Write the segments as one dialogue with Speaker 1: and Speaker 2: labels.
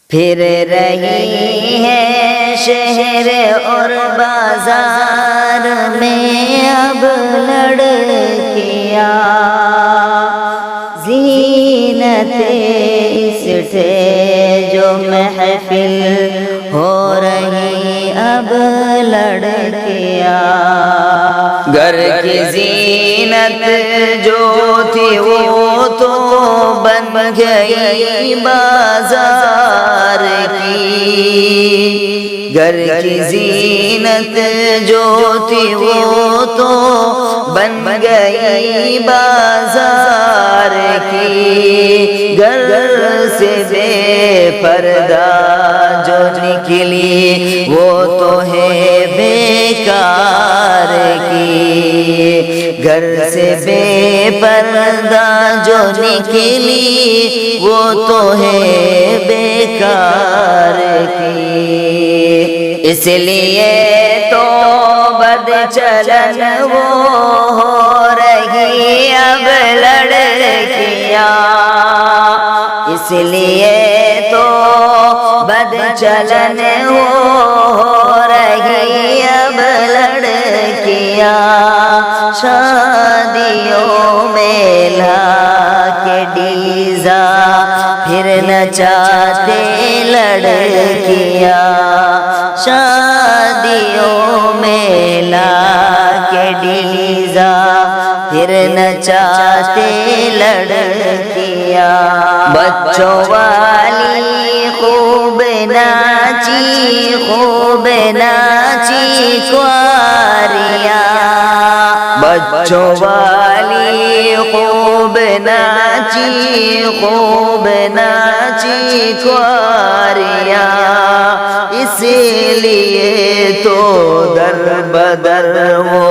Speaker 1: پھر رہی ہے شہر اور بازار میں اب لڑکیاں، زینت اسٹیج جو محفل ہو رہی اب لڑکیاں، گھر کی زینت جو تھی وہ تو بن گئی بازار کی، گھر کی زینت جو تھی وہ تو بن گئی بازار کی، گھر سے بے پردہ جو نکلی وہ تو ہے بیکار کی، گھر سے بے پردہ جو نکلی وہ تو ہے بیکار کی، اس لیے تو بد چلن وہ ہو رہی اب لڑکیاں، اس لیے تو بد چلن ہو رہی اب لڑکیاں، شادیوں میں لا کے ڈیزا پھر نچاتے لڑکیاں، شادیوں میں لا کے ڈیزا پھر نچاتے لڑکیاں، بچوں والی خوب ناچی خوب ناچی قاریاں، بچوں والی خوب ناچی خوب ناچی قاریاں، اس لیے تو در بدر ہو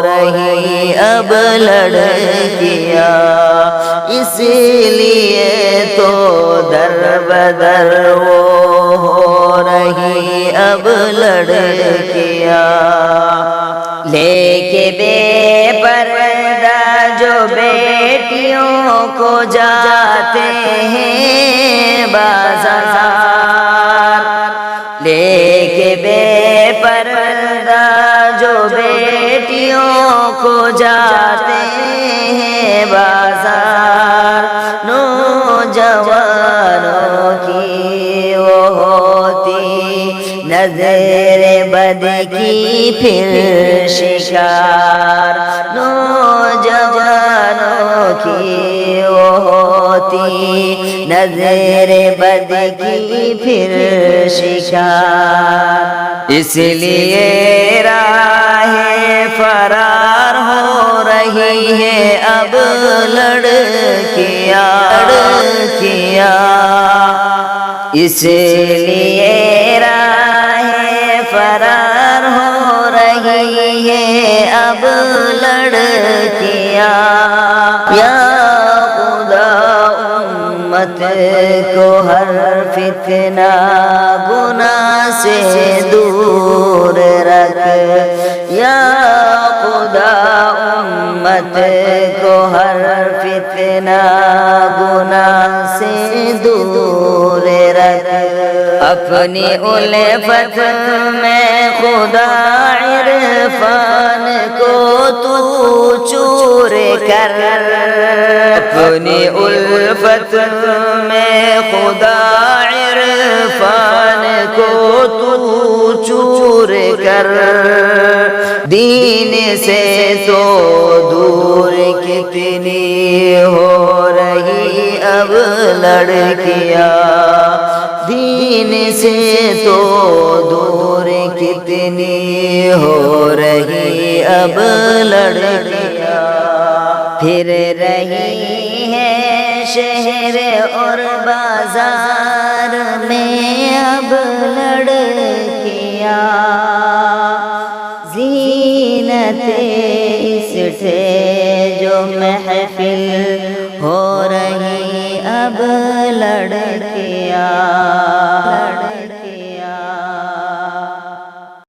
Speaker 1: رہی اب لڑکیاں، اس لیے تو در بدر ہو رہی اب لڑکیاں، لے کے بے پردہ جو بیٹیوں کو جاتے ہیں بازار، لے کے بے پردہ جو بیٹیوں کو جاتے ہیں بازار، نوجوانوں کی وہ ہوتی نظر بد کی پھر شکار، نوجوانوں کی وہ ہوتی نظر بد کی پھر شکار، اس لیے راہ فرار ہو رہی ہے اب لڑکیاں، اس لیے راہ فرار ہو رہی ہے اب لڑکیاں، یا خدا امت کو ہر فتنہ گناہ سے دور رکھ، یا خدا امت کو ہر فتنہ گناہ سے دور رکھ، اپنی الفت میں خدا عرفان کو تو چور کر، اپنی الفت میں خدا عرفان کو تو چور کر، دین سے تو دور کتنی ہو رہی اب لڑکیاں، دین سے تو دور کتنی ہو رہی اب لڑکیاں، پھر رہی ہے شہر اور بازار میں اب لڑکیاں، زینت اسٹیج جو محفل ہو رہی اب لڑکیاں،